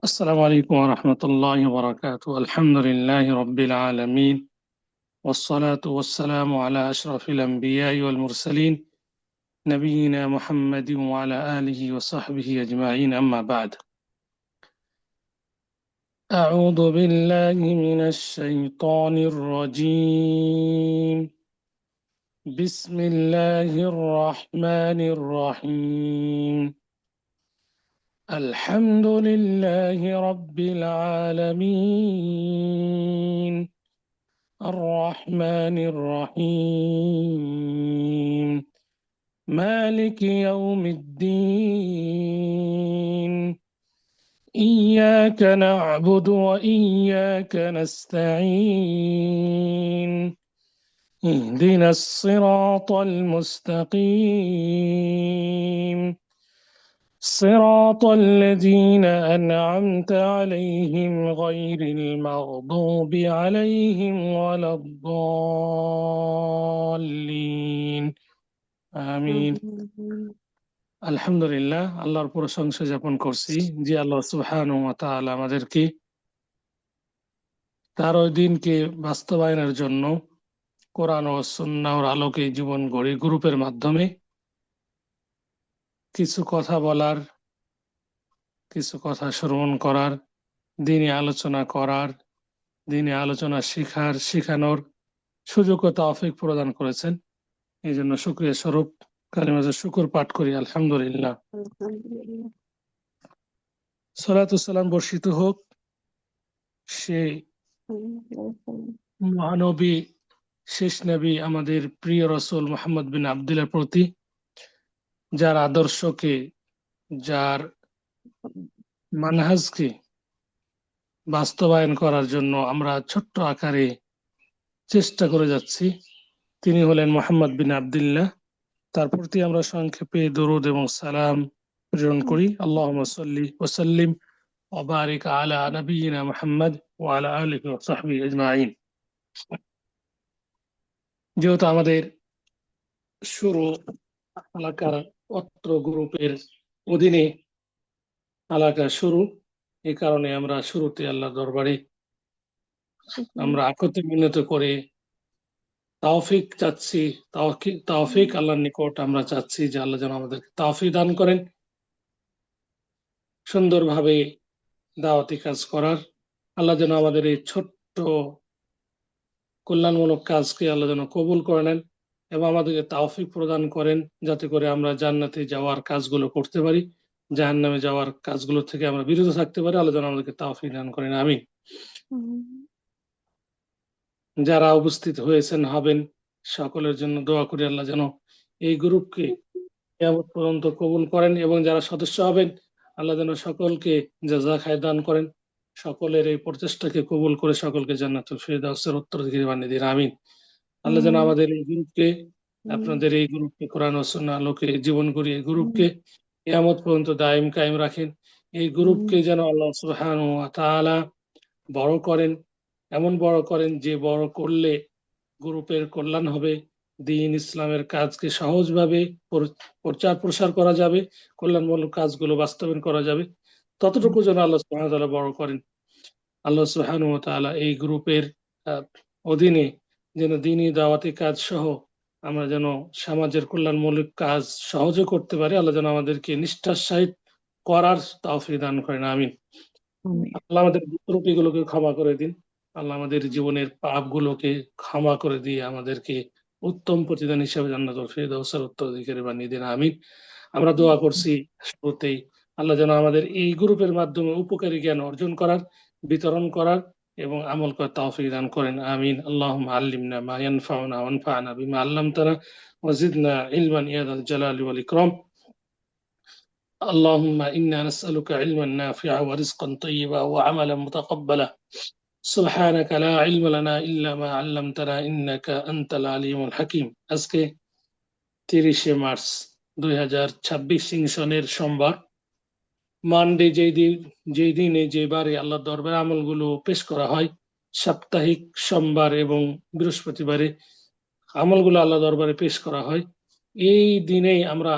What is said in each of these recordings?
السلام عليكم ورحمة الله وبركاته. الحمد لله رب العالمين، والصلاة والسلام على أشرف الأنبياء والمرسلين، نبينا محمد وعلى آله وصحبه أجمعين. أما بعد، أعوذ بالله من الشيطان الرجيم. بسم الله الرحمن الرحيم. الحمد لله رب العالمين، الرحمن الرحيم، مالك يوم الدين، إياك نعبد وإياك نستعين، اهدنا الصراط المستقيم، صراط الذين أنعمت عليهم غير المغضوب عليهم ولا الضالين আমিন। আলহামদুলিল্লাহ, আল্লাহর প্রশংসা জ্ঞাপন করছি যে আল্লাহ সুবহানাহু ওয়া তাআলা আমাদেরকে তার ওই দিনকে বাস্তবায়নের জন্য কোরআন ও সুন্নাহর আলোকে জীবন গড়ে গ্রুপের মাধ্যমে কিছু কথা বলার, কিছু কথা শ্রবণ করার, দিনে আলোচনা করার, দিনে আলোচনা শিখানোর সুযোগ ও তৌফিক প্রদান করেছেন। এই জন্য শুকরিয়া স্বরূপ কালিমাতুশ শুকর পাঠ করি, আলহামদুলিল্লাহ। সালাতু সালাম বর্ষিত হোক সেই মহানবী, শেষ নবী, আমাদের প্রিয় রসুল মুহাম্মদ বিন আবদুল্লাহর প্রতি, যার আদর্শকে, যার মানহাজকে বাস্তবায়ন করার জন্য আমরা ছোট্ট আকারে চেষ্টা করে যাচ্ছি। তিনি হলেন মুহাম্মদ বিন আবদুল্লাহ। তার প্রতি আমরা সংক্ষেপে দরুদ এবং সালাম প্রেরণ করি। আল্লাহুম্মা সাল্লি ওয়া সাল্লিম ওয়া বারিক আলা নবিয়িনা মুহাম্মদ ওয়া আলা আলিহি ওয়া সাহবিহি আজমাইন। যেহেতু আমাদের শুরু এলাকার অত্র গ্রুপের অধীনে এলাকা শুরু, এই কারণে আমরা শুরুতে আল্লাহর দরবারে আমরা আকতে মিনত করে তাওফিক চাচ্ছি। তাওফিক আল্লাহর নিকট আমরা চাচ্ছি যে আল্লাহ যেন আমাদেরকে তাওফিক দান করেন সুন্দরভাবে দাওয়াতি কাজ করার। আল্লাহ যেন আমাদের এই ছোট্ট কল্যাণমূলক কাজকে আল্লাহ যেন কবুল করে নেন এবং আমাদেরকে তাওফিক প্রদান করেন, যাতে করে আমরা জান্নাতে যাওয়ার কাজগুলো করতে পারি, জাহান্নামে যাওয়ার কাজগুলো থেকে আমরা বিরত থাকতে পারি। আল্লাহ যেন আমাদেরকে তাওফিক দান করেন, আমিন। যারা উপস্থিত হয়েছেন হবেন, সকলের জন্য দোয়া করি আল্লাহ যেন এই গ্রুপকে কিয়ামত পর্যন্ত কবুল করেন এবং যারা সদস্য হবেন আল্লাহ যেন সকলকে জাযায়ে দান করেন, সকলের এই প্রচেষ্টাকে কবুল করে সকলকে জান্নাতুল ফিরদাউসের উত্তরাধিকারী বানিয়ে দিন, আমিন। আল্লাহ যেন আমাদের এই গ্রুপকে, আপনাদের এই গ্রুপকে কোরআন ও সুন্নাহ আলোকে জীবন করি, এই গ্রুপকে কিয়ামত পর্যন্ত দায়েম কায়েম রাখেন। এই গ্রুপকে যেন আল্লাহ সুবহানাহু ওয়া তাআলা বড় করেন, এমন বড় করেন যে বড় করলে গ্রুপের কল্যাণ হবে, দ্বীন ইসলামের কাজকে সহজভাবে প্রচার প্রসার করা যাবে, কল্যাণমূলক কাজগুলো বাস্তবায়ন করা যাবে, ততটুকু যেন আল্লাহ সুবহানাহু ওয়া তাআলা বড় করেন। আল্লাহ সুবহানাহু ওয়া তাআলা এই গ্রুপের অধীনে যেন দ্বীনি দাওয়াতি কাজ সহ আমরা যেন সমাজের কল্যাণমূলক কাজ সহজে করতে পারি। আল্লাহ যেন আমাদেরকে নিষ্ঠার সহিত করার তৌফিক দান করেন, আমিন। আল্লাহ আমাদের ত্রুটিগুলোকে ক্ষমা করে দিন। আল্লাহ আমাদের জীবনের পাপগুলোকে ক্ষমা করে দিয়ে আমাদেরকে উত্তম প্রতিদান হিসেবে জান্নাতুল ফিরদাউসের উত্তরাধিকারী বানিয়ে দিন, আমিন। আমরা দোয়া করছি শুরুতেই আল্লাহ যেন আমাদের এই গ্রুপের মাধ্যমে উপকারী জ্ঞান অর্জন করার, বিতরণ করার এবং আমল করার তৌফিক দান করেন, আমিন। আল্লাহুম্মা আল্লিমনা মা ইয়ানফাউনা ওয়ানফা'না বিমা আল্লামতানা ওয়া জিদনা ইলমান ইয়া যাল জালালি ওয়াল ইকরাম। اللهم إنا نسألك علما نافعا ورزقا طيبا وعملا متقبلا. سبحانك لا علم لنا إلا ما علمتنا إنك أنت العليم الحكيم. আজকে 30 মার্চ 2026 সনের সোমবার, মানডে, যেই দিনে যেবারে আল্লাহর দরবারে আমলগুলো পেশ করা হয়, সাপ্তাহিক সোমবার এবং বৃহস্পতিবারে আমলগুলো আল্লাহ দরবারে পেশ করা হয়। এই দিনেই আমরা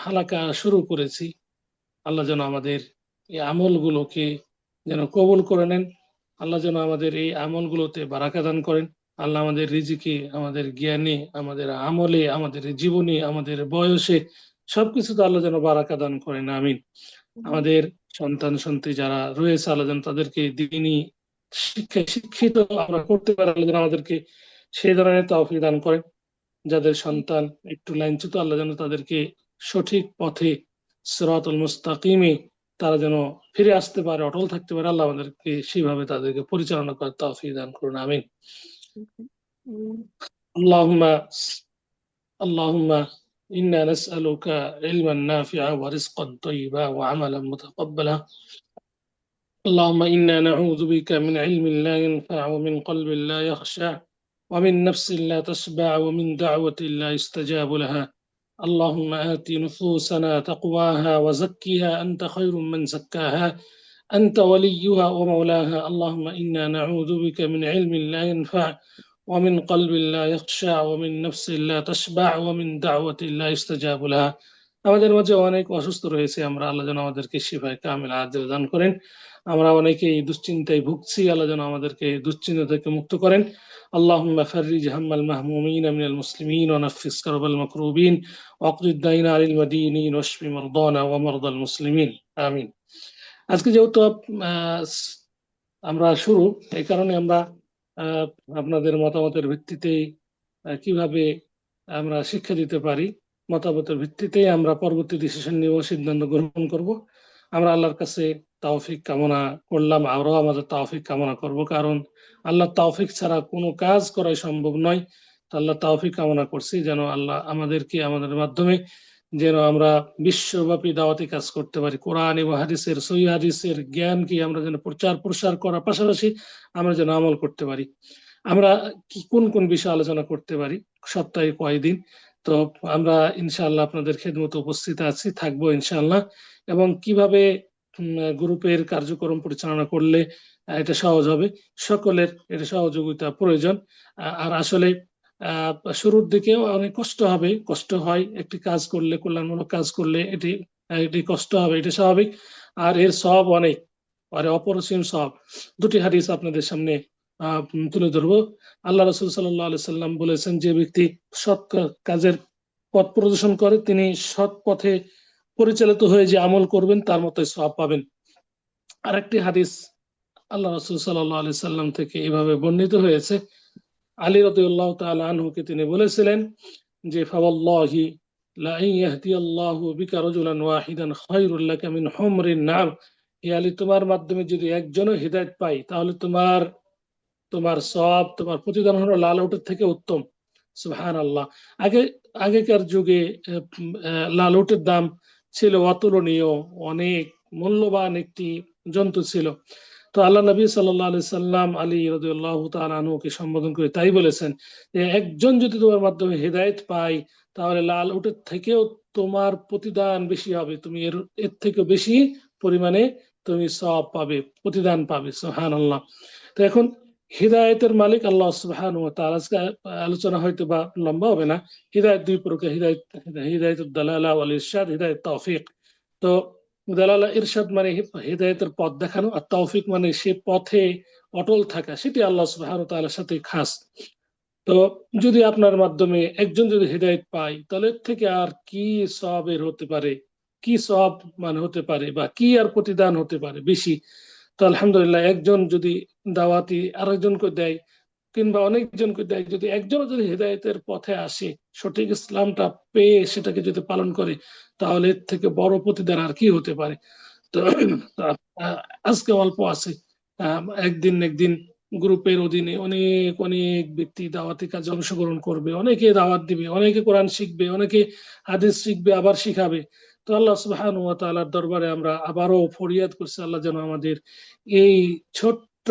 হালাকা শুরু করেছি। আল্লাহ যেন আমাদের এই আমলগুলোকে যেন কবুল করে নেন। আল্লাহ যেন আমাদের এই আমলগুলোতে বারাকা দান করেন। আল্লাহ আমাদের রিজিকে, আমাদের জ্ঞানে, আমাদের আমলে, আমাদের জীবনে, আমাদের বয়সে সবকিছুতে আল্লাহ যেন বারাকা দান করেন। আমিন। আমাদের সন্তান সন্ততি যারা রয়েছে আল্লাহ যেন তাদেরকে দ্বীনি শিক্ষায় শিক্ষিত আমরা করতে পারি, আল্লাহ যেন আমাদেরকে সেই ধরনের তৌফিক দান করেন। যাদের সন্তান একটু লাইনচ্যুত, আল্লাহ যেন তাদেরকে সঠিক পথে সিরাতুল মুস্তাকিমে তারা যেন ফিরে আসতে পারে, অটল থাকতে পারে। আল্লাহ আমাদেরকে সেইভাবে তাদেরকে পরিচালনা করার তৌফিক দান করুন। আমিন। আল্লাহুম্মা اللهم إنا نسألك علما نافعا ورزقا طيبا وعملا متقبلا. اللهم إنا نعوذ بك من علم لا ينفع ومن قلب لا يخشع ومن نفس لا تشبع ومن دعوة لا يستجاب لها. اللهم آت نفوسنا تقواها وزكها أنت خير من زكاها أنت وليها ومولاها. اللهم إنا نعوذ بك من علم لا ينفع ومن قلب لا يخشع ومن نفس لا تشبع ومن دعوة لا يستجاب لها. আমাদের মাঝে অনেক অসুস্থ রয়েছে, আমরা আল্লাহ যেন আমাদেরকে শিফায়ে কামিল আজল দান করেন। আমরা অনেকেই দুশ্চিন্তায় ভুগছি, আল্লাহ যেন আমাদেরকে দুশ্চিন্তা থেকে মুক্ত করেন। আল্লাহুম্মা ফাররিজ হাম্মাল মাহমুমিন মিনাল মুসলিমিন ওয়া নাফিস কারবাল মাকরুবিন ওয়াকদি আদ-দাইন আলিল মাদিনিন ওয়াশফি মারদানা ওয়া মারদাল মুসলিমিন। আমিন। আজকে যেহেতু আমরা শুরু, এই কারণে আমরা আপনাদের মতামতের ভিত্তিতে কিভাবে আমরা শিক্ষা দিতে পারি, মতামতের ভিত্তিতে আমরা পরবর্তী ডিসিশন নিব, সিদ্ধান্ত গ্রহণ করব। আমরা আল্লাহর কাছে তৌফিক কামনা করলাম, আমরাও আমাদের তৌফিক কামনা করব, কারণ আল্লাহ তৌফিক ছাড়া কোনো কাজ করাই সম্ভব নয়। তো আল্লাহ তৌফিক কামনা করছি যেন আল্লাহ আমাদেরকে, আমাদের মাধ্যমে যেন আমরা বিশ্বব্যাপী দাওয়াতি কাজ করতে পারি। কোরআন এবং হাদিসের, সহিহ হাদিসের জ্ঞানকে আমরা যেন প্রচার প্রসার করার পাশাপাশি আমরা যেন আমল করতে পারি। আমরা কোন কোন বিষয়ে আলোচনা করতে পারি, সপ্তাহে কয়দিন, তো আমরা ইনশাআল্লাহ আপনাদের খেদমতে উপস্থিত আছি, থাকবো ইনশাআল্লাহ। এবং কিভাবে গ্রুপের কার্যক্রম পরিচালনা করলে এটা সহজ হবে, সকলের এটা সহযোগিতা প্রয়োজন। আর আসলে শুরুর দিকেও অনেক কষ্ট হবে, কষ্ট হয় একটি কাজ করলে, কল্যাণমূলক কাজ করলে এটি কষ্ট হবে, এটা স্বাভাবিক। আর এর সব অনেক, আর অপরিসীম সব। দুটি হাদিস আপনাদের সামনে তুলে ধরবো। আল্লাহ রাসূল সাল্লাল্লাহু আলাইহি সাল্লাম বলেছেন, যে ব্যক্তি সৎ কাজের পথ প্রদর্শন করে, তিনি সৎ পথে পরিচালিত হয়ে যে আমল করবেন তার মতোই সওয়াব পাবেন। আরেকটি হাদিস আল্লাহ রাসূল সাল্লাল্লাহু আলাইহি সাল্লাম থেকে এভাবে বর্ণিত হয়েছে, আলী রাদিয়াল্লাহু তাআলা আনহুকে তিনি বলেছিলেন যে, ফাওয়াল্লাহি লা আন ইয়াহদিয়াল্লাহু বিকা রাজুলান ওয়াহিদান খায়রুল লাকা মিন হুমরিন নাম। হে আলী, তোমার মাধ্যমে যদি একজনও হিদায়াত পাই, তাহলে তোমার সওয়াব, তোমার প্রতিদান হলো লাল উটের থেকে উত্তম। সুবহানাল্লাহ। আগেকার যুগে লাল উটের দাম ছিল অতুলনীয়, অনেক মূল্যবান একটি জন্তু ছিল। তো আল্লাহ নবী সাল্লাল্লাহু আলাইহি সাল্লাম আলী রাদিয়াল্লাহু তাআলা আনহুকে সম্বোধন করে তাই বলেছেন যে, একজন যদি তোমার মাধ্যমে হেদায়েত পায়, তাহলে লাল উটের থেকেও তোমার প্রতিদান বেশি হবে, তুমি এর থেকে বেশি পরিমাণে তুমি সওয়াব পাবে, প্রতিদান পাবে। সুবহানাল্লাহ। তো এখন হিদায়তের মালিক আল্লাহ সুবহানাহু ওয়া তাআলা। আজকে আলোচনা হয়তো বা লম্বা হবে না। হিদায়ত দুই প্রকার, হিদায়তুদ দালালা ওয়াল ইরশাদ, হিদায়ত তৌফিক। তো দালালা ইরশাদ মানে হিদায়তের পথ দেখানো, আর তৌফিক মানে সে পথে অটল থাকা, সেটি আল্লাহ সুবহানাহু ওয়া তাআলার সাথে খাস। তো যদি আপনার মাধ্যমে একজন যদি হিদায়ত পায়, তাহলে এর থেকে আর কি সওয়াবের হতে পারে, কি সওয়াব মানে হতে পারে, বা কি আর প্রতিদান হতে পারে বেশি। তো আলহামদুলিল্লাহ, একজন যদি দাওয়াতি আরেকজনকে দেয়, কিংবা অনেকজনকে দেয়, যদি একজন যদি হেদায়েতের পথে আসে, সঠিক ইসলামটা পেয়ে সেটাকে যদি পালন করে, তাহলে এর থেকে বড় প্রতিদান আর কি হতে পারে। তো আজকে অল্প আছে, একদিন একদিন গ্রুপের অধীনে অনেক অনেক ব্যক্তি দাওয়াতি কাজে অংশগ্রহণ করবে, অনেকে দাওয়াত দিবে, অনেকে কোরআন শিখবে, অনেকে হাদিস শিখবে, আবার শিখাবে। তো আল্লাহ সুবহানাহু ওয়া তাআলার দরবারে আমরা আবারও ফরিয়াদ করছি, আল্লাহ যেন আমাদের এই ছোট্ট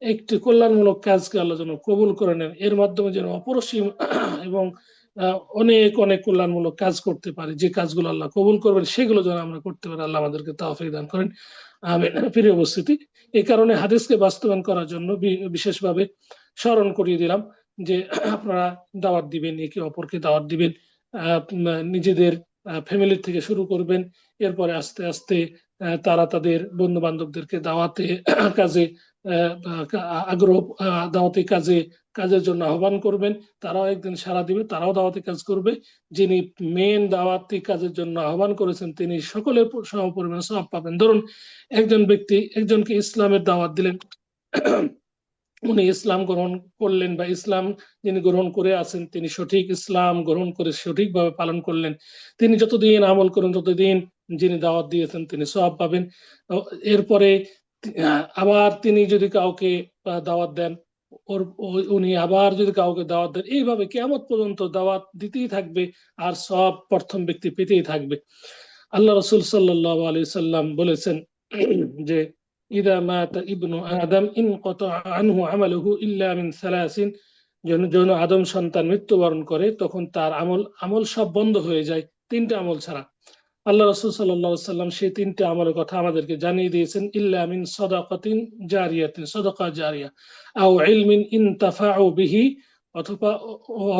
একটি কল্যাণমূলক কাজকে আল্লাহ যেন কবুল করে নেন, এর মাধ্যমে যেন অপরিসীম এবং অনেক অনেক কল্যাণমূলক কাজ করতে পারি। যে কাজগুলো আল্লাহ কবুল করবেন সেগুলো যেন আমরা করতে পারি, আল্লাহ আমাদেরকে তৌফিক দান করেন। আমিন। প্রিয় উপস্থিতি, এই কারণে হাদিসকে বাস্তবায়ন করার জন্য বিশেষভাবে স্মরণ করিয়ে দিলাম যে আপনারা দাওয়াত দিবেন, একে অপরকে দাওয়াত দিবেন, নিজেদের ফ্যামিলি থেকে শুরু করবেন, এরপরে আস্তে আস্তে তারা তাদের বন্ধু বান্ধবদেরকে দাওয়াতে কাজে আগ্রহ, দাওয়াতি কাজের জন্য আহ্বান করবেন, তারাও একদিন সাড়া দিবে, তারাও দাওয়াতি কাজ করবে। যিনি মেন দাওয়াতি কাজের জন্য আহ্বান করেছেন তিনি সকলের সমপরিমাণ সওয়াব পাবেন। ধরুন একজন ব্যক্তি একজনকে ইসলামের দাওয়াত দিলেন, উনি ইসলাম গ্রহণ করলেন বা ইসলাম যিনি গ্রহণ করে আছেন তিনি সঠিক ইসলাম গ্রহণ করে সঠিকভাবে পালন করলেন, তিনি যতদিন আমল করেন ততদিন যিনি দাওয়াত দিয়েছেন তিনি সওয়াব পাবেন। এরপরে আবার তিনি যদি কাউকে দাওয়াত দেন, উনি আবার যদি কাউকে দাওয়াত দেন, এইভাবে কিয়ামত পর্যন্ত দাওয়াত দিতেই থাকবে আর সব প্রথম ব্যক্তি পেতেই থাকবে। আল্লাহ রাসূল সাল্লাল্লাহু আলাইহি সাল্লাম বলেছেন যে ইদা মাতা ইবনু আদম ইনকাতা আনহু আমালুহু ইল্লা মিন সালাসিন, যখন আদম সন্তান মৃত্যুবরণ করে তখন তার আমল সব বন্ধ হয়ে যায় তিনটা আমল ছাড়া। আল্লাহ রাসূল সাল্লাল্লাহু আলাইহি সাল্লাম সেই তিনটা আমলের কথা আমাদেরকে জানিয়ে দিয়েছেন, ইল্লা মিন সাদাকাতিন জারিয়াতিন, সাদাকা জারিয়া, আও ইলমিন ইনতাফাউ বিহি, অথবা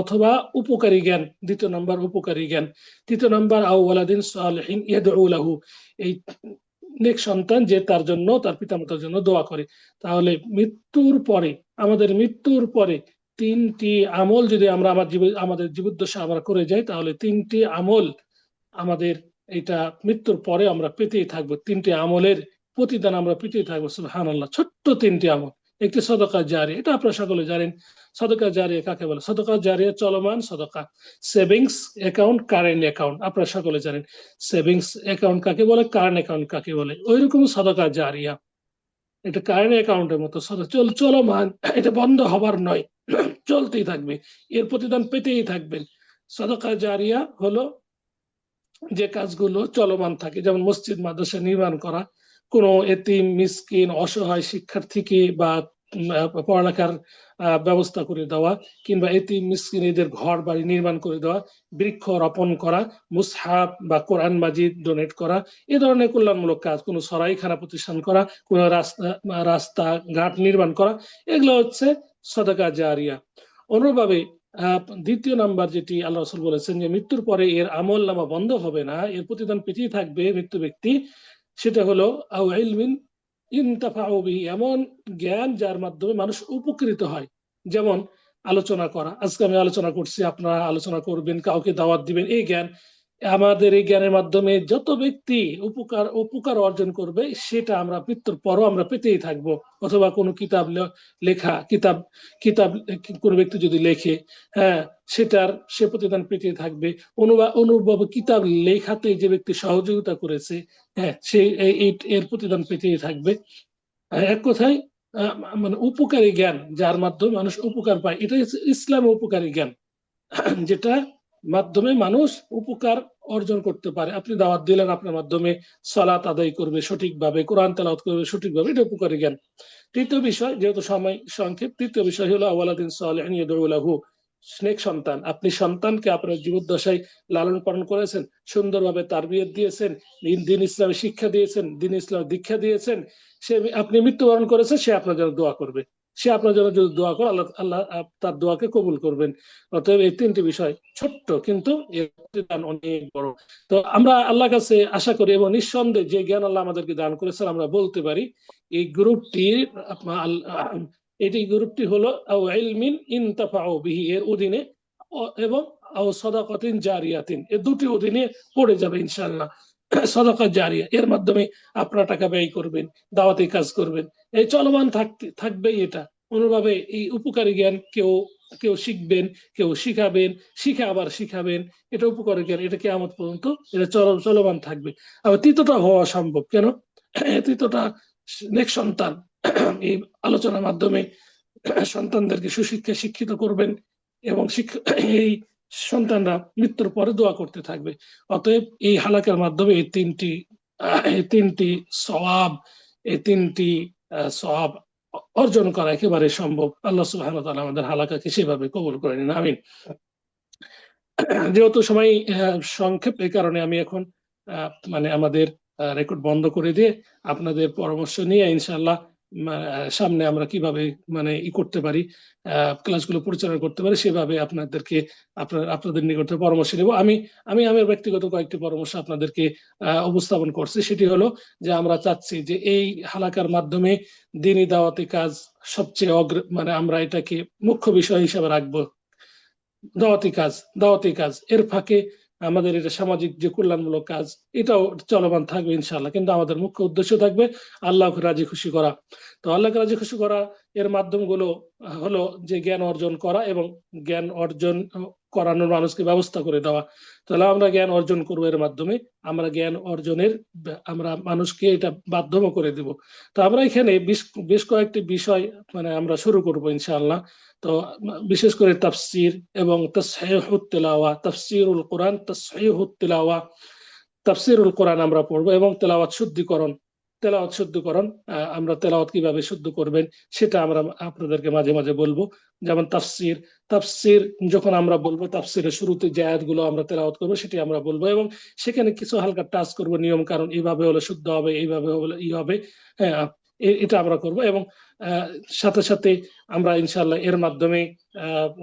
অথবা উপকারী জ্ঞান, দ্বিতীয় নম্বর উপকারী জ্ঞান, তৃতীয় নম্বর আও ওয়ালাদিন সালিহিন ইয়াদউ লাহু, এই নেক সন্তান যে তার জন্য তার পিতামাতার জন্য দোয়া করে। তাহলে আমাদের মৃত্যুর পরে তিনটি আমল যদি আমরা আমাদের জীবদ্দশা আমরা করে যাই, তাহলে তিনটি আমল আমাদের এটা মৃত্যুর পরে আমরা পেতেই থাকবো, তিনটি আমলের প্রতিদান আমরা পেতেই থাকবো। সুবহানাল্লাহ, ছোট্ট তিনটি আমল। একটি সদকা জারিয়া, এটা আপনারা সকলে জানেন। সদকা জারিয়া কাকে বলে? সদকা জারিয়া চলমান সদকা, সেভিংস অ্যাকাউন্ট, কারেন্ট অ্যাকাউন্ট, আপনারা সকলে জানেন সেভিংস অ্যাকাউন্ট কাকে বলে, কারেন্ট অ্যাকাউন্ট কাকে বলে। ওইরকম সদকা জারিয়া, এটা কারেন্ট অ্যাকাউন্টের মতো চলমান, এটা বন্ধ হবার নয়, চলতেই থাকবে, এর প্রতিদান পেতেই থাকবেন। সদকা জারিয়া হলো যে কাজগুলো চলমান থাকে, যেমন মসজিদ মাদ্রাসা নির্মাণ করা, কোনো এতিম মিসকিন অসহায় শিক্ষার্থীকে বা পড়ালেখার ব্যবস্থা করে দেওয়া, কিংবা এতিম মিসকিন এদের ঘর বাড়ি নির্মাণ করে দেওয়া, বৃক্ষ রোপণ করা, মুসহাফ বা কোরআন মাজিদ ডোনেট করা, এ ধরনের কল্যাণমূলক কাজ, কোনো সরাইখানা প্রতিষ্ঠান করা, কোনো রাস্তা ঘাট নির্মাণ করা, এগুলো হচ্ছে সদকা জারিয়া। অনুরূপভাবে দ্বিতীয় নাম্বার যেটি আল্লাহ রাসূল বলেছেন যে মৃত্যুর পরে এর আমল নামা বন্ধ হবে না, এর প্রতিদান পেতেই থাকবে মৃত্যু ব্যক্তি, সেটা হলো আও ইলমিন ইনতাফাউ বিহি, এমন জ্ঞান যার মাধ্যমে মানুষ উপকৃত হয়। যেমন আলোচনা করা, আজকে আমি আলোচনা করছি, আপনারা আলোচনা করবেন, কাউকে দাওয়াত দিবেন, এই জ্ঞান, আমাদের এই জ্ঞানের মাধ্যমে যত ব্যক্তি উপকার অর্জন করবে সেটা আমরা মৃত্যুর পরও আমরা পেতেই থাকবো। অথবা কোনো কিতাব লেখা, কিতাব কোনো ব্যক্তি যদি লেখে, হ্যাঁ, সে প্রতিদান পেতেই থাকবে। অনুভব কিতাব লেখাতে যে ব্যক্তি সহযোগিতা করেছে, হ্যাঁ, সে এর প্রতিদান পেতেই থাকবে। এক কথায় মানে উপকারী জ্ঞান যার মাধ্যমে মানুষ উপকার পায়, এটা ইসলামের উপকারী জ্ঞান, যেটা মাধ্যমে মানুষ উপকার অর্জন করতে পারে। আপনি দাওয়াত দিলেন, আপনার মাধ্যমে সালাত আদায় করবে সঠিকভাবে, কোরআন তেলাওয়াত করবে সঠিকভাবে, এটা উপকারী জ্ঞান। তৃতীয় বিষয়, যেহেতু সময় সংক্ষেপ, তৃতীয় বিষয় হলো আওয়ালাদিন সালিহিন ইয়াদউ লাহু, নেক সন্তান। আপনি সন্তানকে আপনার জীবদ্দশায় লালন পালন করেছেন, সুন্দরভাবে তারবিয়ত দিয়েছেন, দিন ইসলামের শিক্ষা দিয়েছেন, দিন ইসলামের দীক্ষা দিয়েছেন, আপনি মৃত্যুবরণ করেছেন, সে আপনার জন্য দোয়া করবে। সে আপনার জন্য যদি দোয়া করে, আল্লাহ তার দোয়াকে কবুল করবেন। অতএব এই তিনটি বিষয় ছোট্ট, কিন্তু এর প্রতিদান অনেক বড়। তো আমরা আল্লাহর কাছে আশা করি এবং নিঃসন্দেহে যে জ্ঞান আল্লাহ আমাদেরকে দান করেছেন, আমরা বলতে পারি এই গ্রুপটি হলো আও ইলমিন ইনতাফাউ বিহি এর অধীনে, এবং আও সাদাকাতিন জারিয়াতিন এর দুটি অধীনে পড়ে যাবে ইনশাআল্লাহ। সাদাকা জারিয়া, এর মাধ্যমে আপনারা টাকা ব্যয় করবেন, দাওয়াতি কাজ করবেন, এই চলমান থাকবেই এটা। অনুভাবে এই উপকারী জ্ঞান কেউ শিখবেন, কেউ শিখাবেন, শিখে আবার শিখাবেন, এটা উপকারী জ্ঞান, এটা কিয়ামত পর্যন্ত এটা চলমান থাকবে। আবার তৃতীয়টা হওয়া সম্ভব কেন? তৃতীয়টা নেক সন্তান, এই আলোচনার মাধ্যমে সন্তানদেরকে শিক্ষিত করবেন, এবং এই সন্তানরা মৃত্যুর পরে দোয়া করতে থাকবে। অতএব এই হালাকার মাধ্যমে এই তিনটি সওয়াব অর্জন করা একেবারে সম্ভব। আল্লাহ সুবহানাহু ওয়া তাআলা আমাদের হালাকাকে সেভাবে কবুল করে নিন, আমিন। যেহেতু সময় সংক্ষেপ, এই কারণে আমি এখন মানে আমাদের রেকর্ড বন্ধ করে দিয়ে আপনাদের পরামর্শ নিয়ে ইনশাআল্লাহ সামনে আমরা কিভাবে করতে পারি, ক্লাসগুলো পরিচালনা করতে পারি, সেভাবে আপনাদেরকে আপনাদের নিকট থেকে পরামর্শ নেব। আমি আমি আমার ব্যক্তিগত কয়েকটি পরামর্শ আপনাদেরকে উপস্থাপন করছি। সেটি হলো যে আমরা চাচ্ছি যে এই হালাকার মাধ্যমে দ্বীনি দাওয়াতি কাজ সবচেয়ে আমরা এটাকে মুখ্য বিষয় হিসেবে রাখবো। দাওয়াতি কাজ এর ফাঁকে আমাদের এটা সামাজিক যে কল্যাণমূলক কাজ, এটাও চলমান থাকবে ইনশাআল্লাহ। কিন্তু আমাদের মুখ্য উদ্দেশ্য থাকবে আল্লাহকে রাজি খুশি করা। তো আল্লাহকে রাজি খুশি করা এর মাধ্যমগুলো হলো যে জ্ঞান অর্জন করা এবং জ্ঞান অর্জন করানোর মানুষকে ব্যবস্থা করে দেওয়া। তাহলে আমরা জ্ঞান অর্জন করবো, এর মাধ্যমে আমরা জ্ঞান অর্জনের আমরা মানুষকে এটা বাধ্যম করে দিব। তো আমরা এখানে বেশ কয়েকটি বিষয় আমরা শুরু করবো ইনশাআল্লাহ। তো বিশেষ করে তাফসির এবং তাসহিহুত তিলাওয়া, তাফসিরুল কোরআন, তাসহিহুত তিলাওয়া, তাফসিরুল কোরআন আমরা পড়বো এবং তেলাওয়াত শুদ্ধিকরণ। আমরা তেলাওয়াত কিভাবে শুদ্ধ করবেন সেটা আমরা আপনাদেরকে মাঝে মাঝে বলবো। যেমন তাফসির যখন আমরা বলবো, তাফসিরের শুরুতে যে আয়াতগুলো আমরা তেলাওয়াত করবো সেটি আমরা বলবো এবং সেখানে কিছু হালকা টাচ করবো নিয়ম কারণ, এইভাবে হলে শুদ্ধ হবে, এইভাবে হলে হবে। হ্যাঁ, এটা আমরা করব এবং সাথে সাথে আমরা ইনশাআল্লাহ এর মাধ্যমে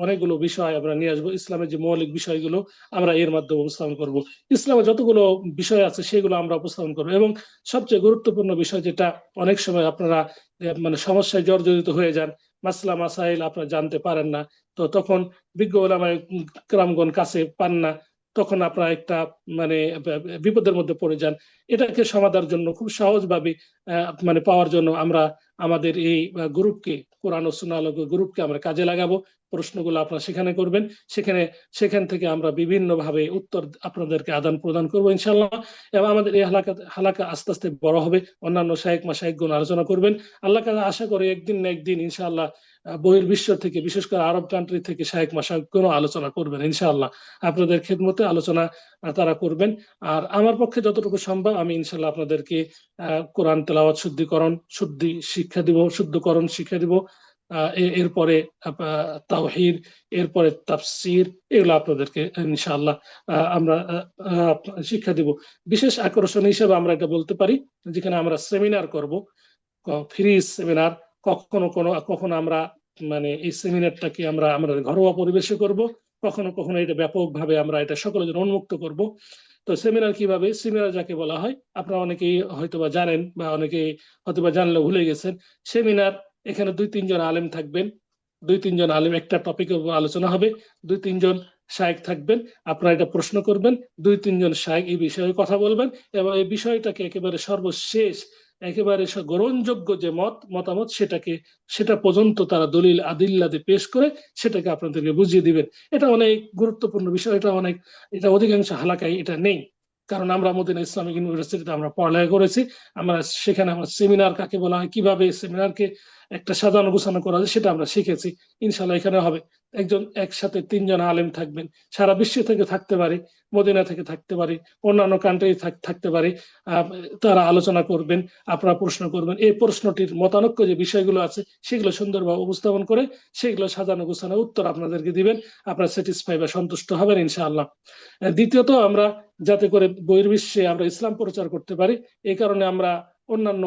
অনেকগুলো বিষয় আমরা নিয়ে আসবো। ইসলামের যে মৌলিক বিষয়গুলো আমরা এর মাধ্যমে উপস্থাপন করব। ইসলামের যতগুলো বিষয় আছে সেগুলো আমরা উপস্থাপন করবো এবং সবচেয়ে গুরুত্বপূর্ণ বিষয় যেটা অনেক সময় আপনারা সমস্যায় জর্জরিত হয়ে যান, মাসলা মাসাইল আপনারা জানতে পারেন না, তো তখন বিজ্ঞ ওলামায়ে কেরামগণ কাছে পান না, তখন আপনারা একটা বিপদের মধ্যে পড়ে যান। এটাকে সমাধানের জন্য খুব সহজভাবে পাওয়ার জন্য আমরা আমাদের এই গ্রুপকে, কোরআন ও সুন্নাহ আলোকে গ্রুপকে আমরা কাজে লাগাবো। প্রশ্নগুলো আপনারা সেখানে করবেন, সেখান থেকে আমরা বিভিন্ন ভাবে উত্তর আপনাদেরকে আদান প্রদান করবো ইনশাআল্লাহ। এবং আমাদের এই হালাকা আস্তে আস্তে বড় হবে, অন্যান্য শায়েখ মাশায়েখগণ আলোচনা করবেন। আল্লাহ কাছে আশা করি একদিন না একদিন ইনশাআল্লাহ বহির্বিশ্ব থেকে, বিশেষ করে আরব কান্ট্রি থেকে শায়েখ মাশায়েখগণ আলোচনা করবেন ইনশাআল্লাহ। আপনাদের খেদমতে আলোচনা তারা করবেন। আর আমার পক্ষে যতটুকু সম্ভব আমি ইনশাআল্লাহ আপনাদেরকে কোরআন তেলাওয়াত শুদ্ধকরণ শিক্ষা দিব। এরপরে তাওহীদ, এরপরে তাফসীর, এগুলো আপনাদেরকে ইনশাআল্লাহ আমরা শিক্ষা দিব। বিশেষ আকর্ষণ হিসেবে আমরা এটা বলতে পারি, যেখানে আমরা সেমিনার করব, ফ্রি সেমিনার। কখনো আমরা এই সেমিনারটাকে আমরা আমাদের ঘরোয়া পরিবেশে করব, কখনো এটা ব্যাপকভাবে আমরা এটা সকলের জন্য উন্মুক্ত করব। তো সেমিনার কিভাবে, সেমিনার যাকে বলা হয় আপনারা অনেকেই হয়তোবা জানেন বা অনেকেই হয়তোবা জানলে ভুলে গেছেন। সেমিনার, এখানে 2-3 জন আলেম থাকবেন, 2-3 জন আলেম একটা টপিকের উপর আলোচনা হবে, 2-3 জন শায়েখ থাকবেন, আপনারা এটা প্রশ্ন করবেন, 2-3 জন শায়েখ এই বিষয়ে কথা বলবেন এবং এই বিষয়টাকে একেবারে সর্বশেষ, একেবারে গ্রহণযোগ্য যে মতামত সেটা পর্যন্ত তারা দলিল আদিল্লাতে পেশ করে সেটাকে আপনাদেরকে বুঝিয়ে দিবেন। এটা অনেক গুরুত্বপূর্ণ বিষয়। এটা অধিকাংশ হালাকায় এটা নেই, কারণ আমরা মদিনা ইসলামিক ইউনিভার্সিটিতে আমরা পড়ালেখা করেছি। সেখানে আমরা সেমিনার কাকে বলা হয়, কিভাবে সেমিনারকে একটা সাজানো গোছানো করা যায় সেটা আমরা শিখেছি। ইনশাল্লাহ এখানে হবে। একসাথে 3 জন আলেম থাকবেন, সারা বিশ্ব থেকে থাকতে পারে, মদিনা থেকে থাকতে পারে, অন্যান্য কান্ট্রি থাকতে পারে। তারা আলোচনা করবেন, আপনারা প্রশ্ন করবেন, এই প্রশ্নটির মতানৈক্য যে বিষয়গুলো আছে সেগুলো সুন্দরভাবে উপস্থাপন করে সেগুলো সাজানো গোছানো উত্তর আপনাদেরকে দিবেন, আপনারা স্যাটিসফাই বা সন্তুষ্ট হবেন ইনশাআল্লাহ। দ্বিতীয়ত, আমরা যাতে করে বহির্বিশ্বে আমরা ইসলাম প্রচার করতে পারি, এই কারণে আমরা অন্যান্য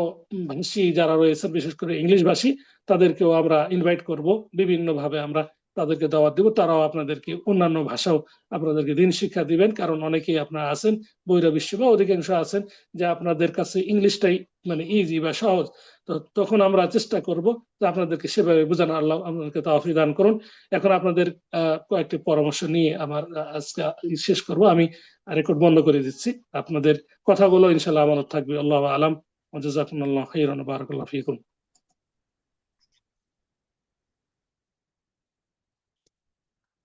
ভাষী যারা রয়েছেন, বিশেষ করে ইংলিশ ভাষী, তাদেরকেও আমরা ইনভাইট করব, বিভিন্ন ভাবে আমরা তাদেরকে দাওয়াত দিব, তারাও আপনাদেরকে অন্যান্য ভাষাও আপনাদেরকে দিন শিক্ষা দিবেন। কারণ অনেকেই আপনারা আছেন বহির্বিশ্বে বা অধিকাংশ আছেন যে আপনাদের কাছে ইংলিশটাই ইজি বা সহজ। তো তখন আমরা চেষ্টা করব যে আপনাদেরকে সেভাবে বোঝানো। আল্লাহ আপনাদেরকে তৌফিক দান করুন। এখন আপনাদের কয়েকটি পরামর্শ নিয়ে আমার আজকে শেষ করব। আমি রেকর্ড বন্ধ করে দিচ্ছি। আপনাদের কথাগুলো ইনশাআল্লাহ আমানত থাকবে। আল্লাহু আলাম। জাযাকুমুল্লাহু খাইরান ওয়া বারাকাল্লাহু ফীকুম।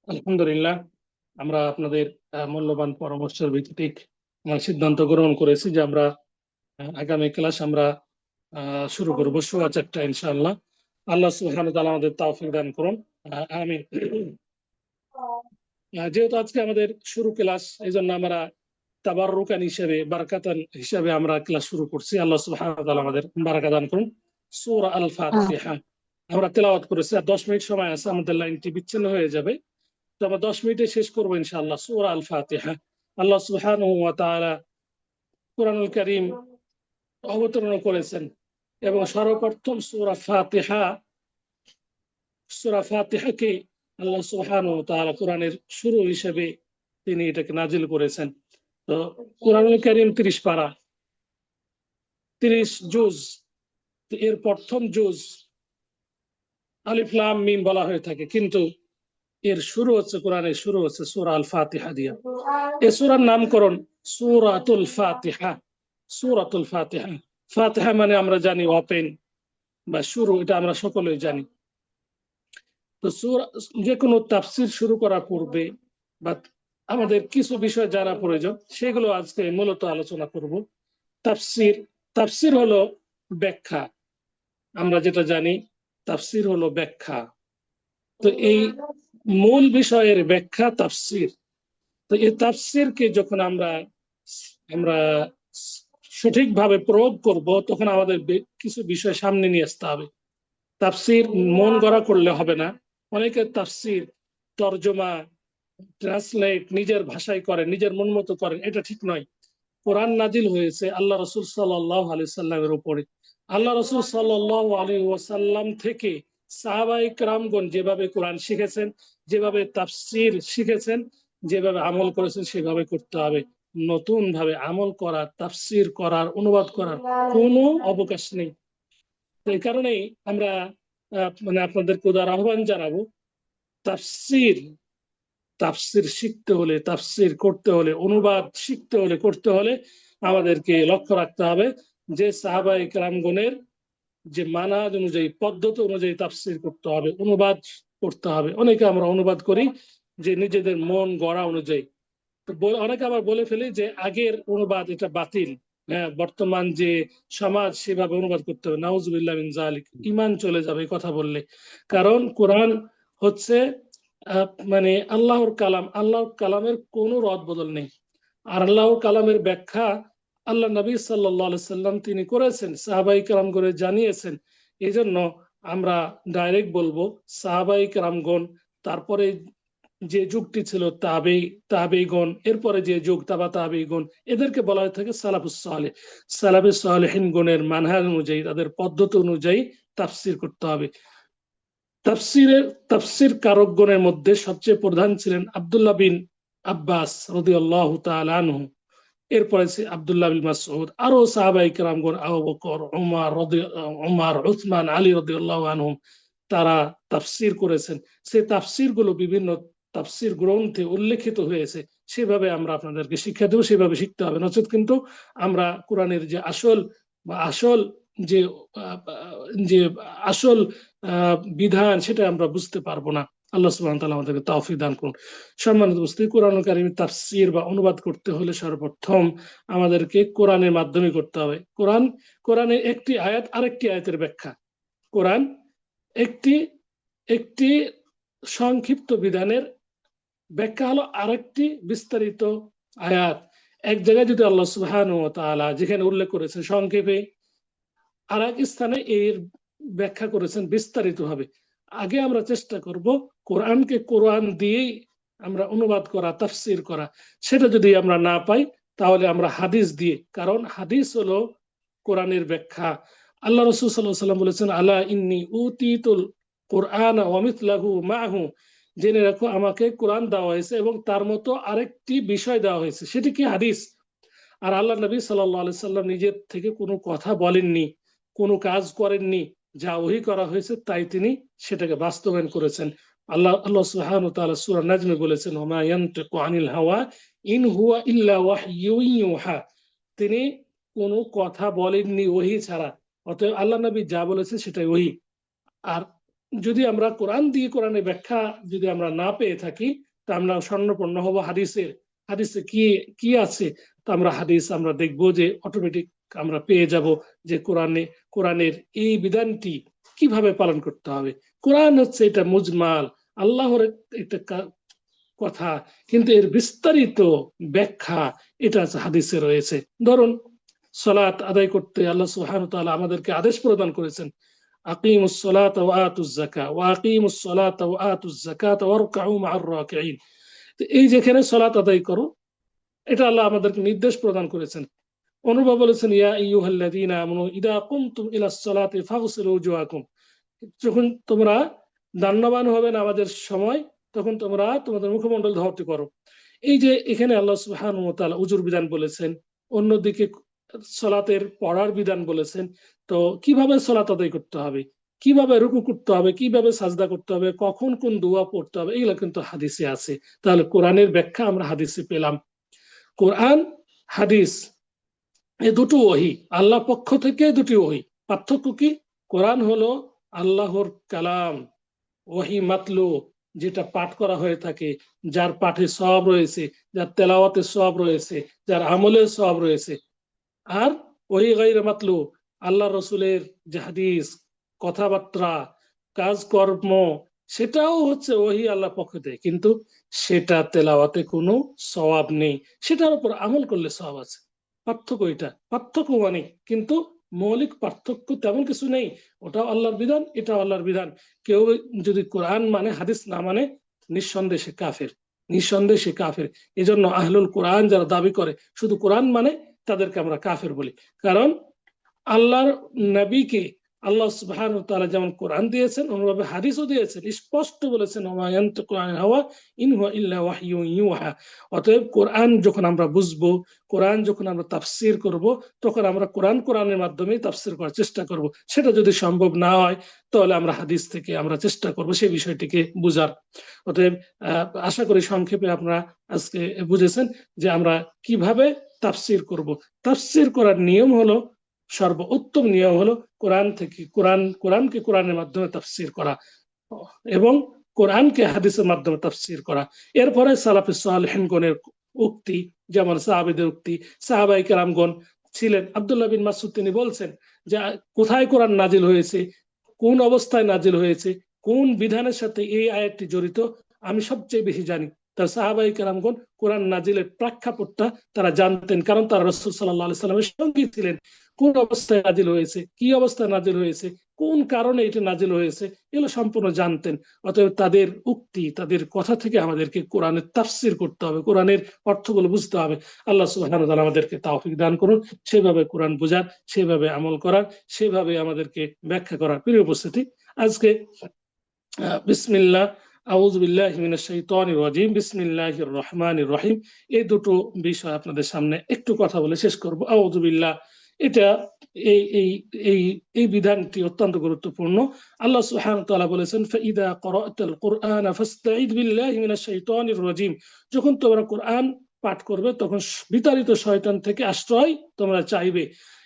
আলহামদুলিল্লাহ, আমরা আপনাদের মূল্যবান পরামর্শের ভিত্তিক সিদ্ধান্ত গ্রহণ করেছি যে আমরা আগামী ক্লাস আমরা শুরু করবো 4:15 ইনশাআল্লাহ। আল্লাহ সুবহানাহু ওয়া তাআলা আমাদের তৌফিক দান করুন। আমিন। যেহেতু আজকে আমাদের শুরু ক্লাস, এই জন্য আমরা তাবাররুকান হিসেবে, বারাকাতান হিসেবে আমরা ক্লাস শুরু করছি। আল্লাহ সুবহানাহু ওয়া তাআলা আমাদের বারাকা দান করুন। সূরা আল ফাতিহা আমরা তেলাওয়াত করেছি। আর 10 মিনিট সময় আছে, আমাদের লাইনটি বিচ্ছিন্ন হয়ে যাবে, তো আমরা 10 মিনিটে শেষ করবো ইনশাআল্লাহ সূরা আল ফাতিহা। আল্লাহ সুবহানাহু ওয়া তাআলা কুরআনুল কারীম অবতীর্ণ করেছেন এবং সর্বপ্রথম সূরা ফাতিহাকে আল্লাহ সুবহানাহু ওয়া তাআলা কোরআনের শুরু হিসেবে তিনি এটাকে নাজিল করেছেন। তো কোরআনুল কারীম 30 পারা, 30 জুজ। এর প্রথম জুজ আলিফ লাম মিম বলা হয়ে থাকে, কিন্তু এর শুরু হচ্ছে, কোরআনের শুরু হচ্ছে সূরা আল ফাতিহা দিয়া। এই সূরার নামকরণ সূরাতুল ফাতিহা। সূরাতুল ফাতিহা, ফাতিহা মানে আমরা জানি ওপেন বা শুরু, এটা আমরা সকলেই জানি। তো যে কোনো তাফসির শুরু করার পূর্বে বা আমাদের কিছু বিষয় জানা প্রয়োজন, সেগুলো আজকে মূলত আলোচনা করব। তাফসির, তাফসির হলো ব্যাখ্যা। আমরা যেটা জানি তাফসির হলো ব্যাখ্যা। তো এই মূল বিষয়ের ব্যাখ্যা তাফসির। তো এই তাফসিরকে যখন আমরা আমরা সঠিকভাবে প্রয়োগ করব, তখন আমাদের কিছু বিষয় সামনে নিয়ে আসতে হবে। তাফসির মন গড়া করলে হবে না। অনেকে তাফসির, তরজমা, ট্রান্সলেট নিজের ভাষায় করেন, নিজের মন মতো করেন, এটা ঠিক নয়। কোরআন নাজিল হয়েছে আল্লাহ রাসূল সাল্লাল্লাহু আলাইহি সাল্লামের উপরে। আল্লাহ রাসূল সাল্লাল্লাহু আলাইহি ওয়াসাল্লাম থেকে সাহাবায়ে কেরামগণ যেভাবে কোরআন শিখেছেন, যেভাবে তাফসির শিখেছেন, যেভাবে আমল করেছেন, সেভাবে করতে হবে। নতুন ভাবে আমল করার, তাফসির করার, অনুবাদ করার কোনো অবকাশ নেই। তো এই কারণেই আমরা মানে আপনাদেরকে উদার আহ্বান জানাবো, তাফসির তাফসির শিখতে হলে, তাফসির করতে হলে, অনুবাদ শিখতে হলে, করতে হলে আমাদেরকে লক্ষ্য রাখতে হবে যে সাহাবায়ে কেরামগণের যে মানহাজ অনুযায়ী, পদ্ধতি অনুযায়ী তাফসির করতে হবে, অনুবাদ করতে হবে। অনেকে আমরা অনুবাদ করি যে নিজেদের মন গড়া অনুযায়ী। অনেকে আবার বলে ফেলি যে আগের অনুবাদ এটা বাতিল। হ্যাঁ, বর্তমান যে সমাজ সেভাবে অনুবাদ করতে হবে। নাউজুবিল্লাহ মিন যালিক, ঈমান চলে যাবে এই কথা বললে। কারণ কোরআন হচ্ছে মানে আল্লাহর কালাম। আল্লাহর কালামের কোনো রদ বদল নেই। আর আল্লাহর কালামের ব্যাখ্যা আল্লাহ নবী সাল্লাল্লাহু আলাইহি সাল্লাম তিনি করেছেন, সাহাবায়ে কেরাম করে জানিয়েছেন। এই জন্য আমরা ডাইরেক্ট বলবো সাহাবায়ে কেরামগণ, তারপরে যে যুগটি ছিল তাবেঈগণ, এরপরে যে যুগ তাবেঈগণ, এদেরকে বলা হয়ে থাকে সালাফুস সালেহ। সালাফুস সালেহিন গণের মানহাজ অনুযায়ী, তাদের পদ্ধতি অনুযায়ী তাফসির করতে হবে। তাফসির কারকগণের মধ্যে সবচেয়ে প্রধান ছিলেন আব্দুল্লাহ বিন আব্বাস রাদিয়াল্লাহু তাআলা আনহু। এরপরে আব্দুল্লাহ বিন মাসউদ, আরো সাহাবায়ে কেরামগণ, আবু বকর, উমর, উসমান, আলী রাদিয়াল্লাহু আনহুম, তারা তাফসির করেছেন। সেই তাফসির গুলো বিভিন্ন তাফসির গ্রন্থে উল্লেখিত হয়েছে। সেভাবে আমরা আপনাদেরকে শিক্ষা দেব, সেভাবে শিখতে হবে। নচেত কিন্তু আমরা কোরআনের যে আসল বা আসল যে যে আসল বিধান, সেটা আমরা বুঝতে পারবো না। আল্লাহ সুবহানাহু ওয়া তাআলা আমাদেরকে তৌফিক দান করুন। সম্মানিত উপস্থিতি, কোরআনুল কারীমের তাফসির বা অনুবাদ করতে হলে সর্বপ্রথম আমাদেরকে কোরআনের মাধ্যমে করতে হবে। কোরআনের একটি আয়াত আরেকটি আয়াতের ব্যাখ্যা। কোরআন একটি একটি সংক্ষিপ্ত বিধানের ব্যাখ্যা হলো আরেকটি বিস্তারিত আয়াত। এক জায়গায় যদি আল্লাহ সুবহানাহু ওয়া তাআলা যেখানে উল্লেখ করেছেন সংক্ষেপে, আর এক স্থানে এর ব্যাখ্যা করেছেন বিস্তারিত ভাবে। আগে আমরা চেষ্টা করব কোরআনকে কোরআন দিয়েই আমরা অনুবাদ করা, তাফসির করা। সেটা যদি আমরা না পাই, তাহলে আমরা হাদিস দিয়ে, কারণ হাদিস হলো কোরআনের ব্যাখ্যা। আল্লাহ রাসূল সাল্লাল্লাহু আলাইহি ওয়াসাল্লাম বলেছেন, আলা ইন্নী উতীতুল কুরআন ওয়া মিথলাহু মাআহু, জেনে রাখো আমাকে কোরআন দেওয়া হয়েছে এবং তার মতো আরেকটি বিষয় দেওয়া হয়েছে, সেটি কি হাদিস। আর আল্লাহ নবী সাল্লাল্লাহু আলাইহি সাল্লাম নিজের থেকে কোনো কথা বলেননি, কোনো কাজ করেননি, যা ওহী করা হয়েছে তাই তিনি সেটাকে বাস্তবায়ন করেছেন। আল্লাহ সুবহানাহু ওয়া তাআলা সূরা নাজমে বলেছেন, ওয়া মা ইয়ানতিকু আনিল হাওয়া ইন হুয়া ইল্লা ওয়াহয়ুন ইউহা, তিনি কোনো কথা বলেননি ওহী ছাড়া। অতএব আল্লাহ নবী যা বলেছেন সেটাই ওহী। আর যদি আমরা কোরআন দিয়ে কোরআনের ব্যাখ্যা যদি আমরা না পেয়ে থাকি, তা আমরা স্বর্ণপন্ন হব হাদিসের। হাদিসে কি কি আছে, তা আমরা হাদিস আমরা দেখবো যে অটোমেটিক আমরা পেয়ে যাব যে কোরআনের এই বিধানটি কিভাবে পালন করতে হবে। কোরআন হচ্ছে এটা মুজমাল, আল্লাহর একটা কথা, কিন্তু এর বিস্তারিত ব্যাখ্যা এটা আছে হাদিসে রয়েছে। ধরুন, সালাত আদায় করতে আল্লাহ সুবহানাহু ওয়া তাআলা আমাদেরকে আদেশ প্রদান করেছেন, আকিমুস সালাতা ওয়া আতুজ যাকাত ওয়া আকিমুস সালাতা ওয়া আতুজ যাকাত ওয়ারকাউ মা'আর রাকিঈন। তো এই যেখানে সালাত আদায় করো, এটা আল্লাহ আমাদেরকে নির্দেশ প্রদান করেছেন। অনুভব বলেছেন ইয়া আইয়ুহাল্লাযীনা আমানু ইযা কুমতুম ইলাস সালাতি ফাগসিলু ওজুহাকুম, যখন তোমরা দান্যবান হবে নামাজের সময় তখন তোমরা তোমাদের মুখমণ্ডল ধৌত করো। এই যে এখানে আল্লাহ সুবহানাহু ওয়া তাআলা উজুর বিধান বলেছেন, অন্যদিকে সালাতের পড়ার বিধান বলেছেন। তো কিভাবে সালাত আদায় করতে হবে, কিভাবে রুকু করতে হবে, কিভাবে সাজদা করতে হবে, কখন কোন দোয়া পড়তে হবে, এগুলো কিন্তু হাদিসে আছে। তাহলে কোরআনের ব্যাখ্যা আমরা হাদিসে পেলাম। কোরআন হাদিস এই দুটো ওহী, আল্লাহ পক্ষ থেকে দুটি ওহী। পার্থক্য কি? কোরআন হলো আল্লাহর কালাম, ওহী মাতলু, যেটা পাঠ করা হয়ে থাকে, যার পাঠে সওয়াব রয়েছে, যার তেলাওয়াতে সওয়াব রয়েছে, যার আমলের সওয়াব রয়েছে। আর ওহী গায়রে মাতলু, আল্লাহ রসুলের যে হাদিস, কথাবার্তা, কাজকর্ম, সেটাও হচ্ছে ওহী আল্লাহ পক্ষ থেকে, কিন্তু সেটা তেলাওয়াতে কোনো সওয়াব নেই, সেটার উপর আমল করলে সওয়াব আছে। পার্থক্য এটা, পার্থক্য অনেক, কিন্তু মৌলিক পার্থক্য তেমন কিছু নেই। ওটাও আল্লাহর বিধান, এটাও আল্লাহর বিধান। কেউ যদি কোরআন মানে হাদিস না মানে, নিঃসন্দেহে সে কাফের, নিঃসন্দেহে সে কাফের। এই জন্য আহলুল কোরআন যারা দাবি করে শুধু কোরআন মানে, তাদেরকে আমরা কাফের বলি। কারণ আল্লাহর নবীকে আল্লাহ সুবহানাহু ওয়া তাআলা যেমন কোরআন দিয়েছেন, অনুভাবে হাদিসও দিয়েছেন, স্পষ্ট বলেছেন ওমা ইয়ানতিকু আনিল হাওয়া ইন হুয়া ইল্লা ওয়াহয়ুন ইউহা। অতএব কোরআন যখন আমরা বুঝবো, কোরআন যখন আমরা তাফসীর করব, তখন আমরা কোরআনের মাধ্যমে তাফসীর করার চেষ্টা করব। সেটা যদি সম্ভব না হয়, তাহলে আমরা হাদিস থেকে আমরা চেষ্টা করব সেই বিষয়টিকে বুঝার। অতএব আশা করি সংক্ষেপে আপনারা আজকে বুঝেছেন যে আমরা কিভাবে তাফসীর করব। তাফসীর করার নিয়ম হলো, সর্বোত্তম নিয়ম হলো কোরআনকে কোরআনের মাধ্যমে তাফসীর করা এবং কোরআনকে হাদিসের মাধ্যমে তাফসীর করা। এরপরে সালাফে সালেহিনগণের উক্তি, যেমন সাহাবীদের উক্তি, সাহাবায়ে কেরামগণ ছিলেন। আব্দুল্লাহ বিন মাসউদ তিনি বলছেন যে কোথায় কোরআন নাজিল হয়েছে, কোন অবস্থায় নাজিল হয়েছে, কোন বিধানের সাথে এই আয়াতটি জড়িত, আমি সবচেয়ে বেশি জানি। তার সাহাবায়ে কেরামগণ কোরআন নাজিলের প্রেক্ষাপটটা তারা জানতেন, কারণ তারা রাসূল সাল্লাল্লাহু আলাইহি সাল্লামের সঙ্গী ছিলেন। কোন অবস্থায় নাজিল হয়েছে, কি অবস্থায় নাজিল হয়েছে, কোন কারণে এটা নাজিল হয়েছে, এগুলো সম্পূর্ণ জানতেন। অতএব তাদের উক্তি, তাদের কথা থেকে আমাদেরকে কোরআনের তাফসীর করতে হবে, কোরআনের অর্থগুলো বুঝতে হবে। আল্লাহ সুবহানাহু ওয়া তাআলা আমাদেরকে তাওফিক দান করুন, সেভাবে কোরআন বোঝার, সেভাবে আমল করার, সেভাবে আমাদেরকে ব্যাখ্যা করার। প্রিয় উপস্থিতি, আজকে বিসমিল্লাহ, আউযু বিল্লাহি মিনাশ শাইতানির রাজিম, বিসমিল্লাহির রহমানির রহিম, এই দুটো বিষয় আপনাদের সামনে একটু কথা বলে শেষ করব। আউযু বিল্লাহ, এটা এই এই এই এই বিধানটি অত্যন্ত গুরুত্বপূর্ণ। আল্লাহ সুবহানাহু ওয়া তাআলা বলেছেন ফাইদা ক্বরা'তাল কুরআনা ফাসতাঈদ বিল্লাহি মিনাশ শাইতানির রাজিম, যখন তোমরা কোরআন পাঠ করবে তখন বিতাড়িত শয়তান থেকে আশ্রয় তোমরা চাইবে।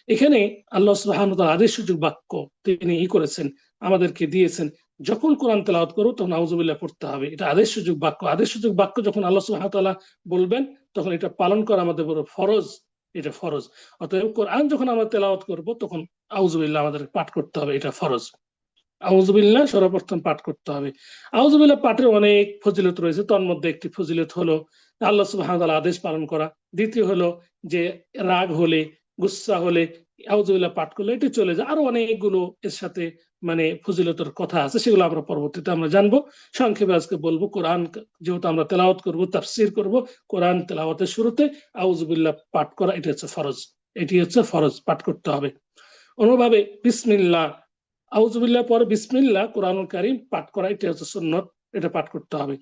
এখানে আল্লাহ সুবহানাহু ওয়া তাআলা আদেশসূচক বাক্য তিনি করেছেন, আমাদেরকে দিয়েছেন। যখন কোরআন তেলাওয়াত করো তখন আউযুবিল্লাহ পড়তে হবে, এটা আদেশসূচক বাক্য। আদেশসূচক বাক্য যখন আল্লাহ সুবহানাহু ওয়া তাআলা বলবেন, তখন এটা পালন করা আমাদের বড় ফরজ, এটা ফরজ। অতএব কোরআন যখন আমরা তেলাওয়াত করব তখন আউযুবিল্লাহ আমাদের পাঠ করতে হবে, এটা ফরজ। আউযুবিল্লাহ সর্বপ্রথম পাঠ করতে হবে। আউযুবিল্লাহ পাঠের অনেক ফজিলত রয়েছে, তন্মধ্যে একটি ফজিলত হলো আল্লাহ সুবহানাহু ওয়া তাআলা আদেশ পালন করা। দ্বিতীয় হলো যে রাগ হলে, গুসা হলে আউযুবিল্লাহ পাঠ করলে এটি চলে যায়। আরো অনেকগুলো এর সাথে মানে ফজিলতের কথা আছে, সেগুলো আমরা পরবর্তীতে আমরা জানবো। সংক্ষেপে আজকে বলবো, কোরআন যেহেতু আমরা তেলাওয়াত করব, তাফসীর করব, কোরআন তেলাওয়াতের শুরুতে আউযুবিল্লাহ পাঠ করা এটি হচ্ছে ফরজ, এটি হচ্ছে ফরজ, পাঠ করতে হবে। অনুভাবে বিসমিল্লাহ, আউযুবিল্লাহ পরে বিসমিল্লাহ কোরআনুল কারীম পাঠ করা এটা হচ্ছে সুন্নত, এটা পাঠ করতে হবে।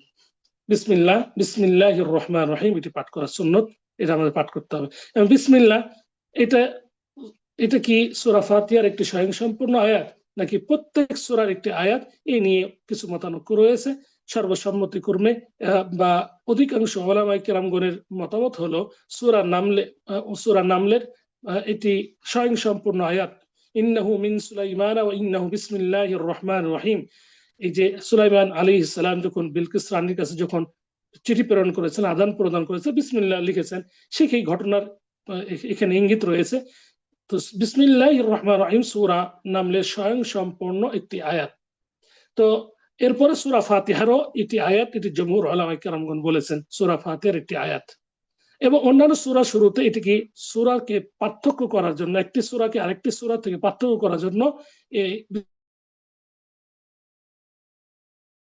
বিসমিল্লাহ, বিসমিল্লাহির রহমানির রহিম, এটি পাঠ করা সুন্নত, এটা আমাদের পাঠ করতে হবে। এবং বিসমিল্লাহ এটা এটা কি সূরা ফাতিহার একটি স্বয়ংসম্পূর্ণ আয়াত নাকি প্রত্যেক সূরার একটি আয়াত, এই নিয়ে কিছু মতানৈক্য রয়েছে। সর্বসম্মতিক্রমে বা অধিকাংশ উলামায়ে কেরামগণের মতামত হলো সূরা নামলের এটি স্বয়ংসম্পূর্ণ আয়াত। ইন্নাহু মিন সুলাইমান ওয়া ইন্নাহু বিসমিল্লাহির রহমানির রহিম। এই যে সুলাইমান আলাইহিস সালাম যখন বিলকিস রানীর কাছে যখন চিঠি প্রেরণ করেছেন, আদান প্রদান করেছেন, বিসমিল্লাহ লিখেছেন, সেই ঘটনার এখানে ইঙ্গিত রয়েছে। তো বিসমিল্লাহির রহমানির রহিম সূরা নামলের স্বয়ংসম্পূর্ণ একটি আয়াত। তো এরপরে সূরা ফাতিহারও একটি আয়াত, এটি জমহুর উলামায়ে কেরামগণ বলেছেন সূরা ফাতিহার একটি আয়াত। এবং অন্যান্য সূরা শুরুতে এটিকে সূরাকে পার্থক্য করার জন্য, একটি সূরাকে আরেকটি সূরা থেকে পার্থক্য করার জন্য এই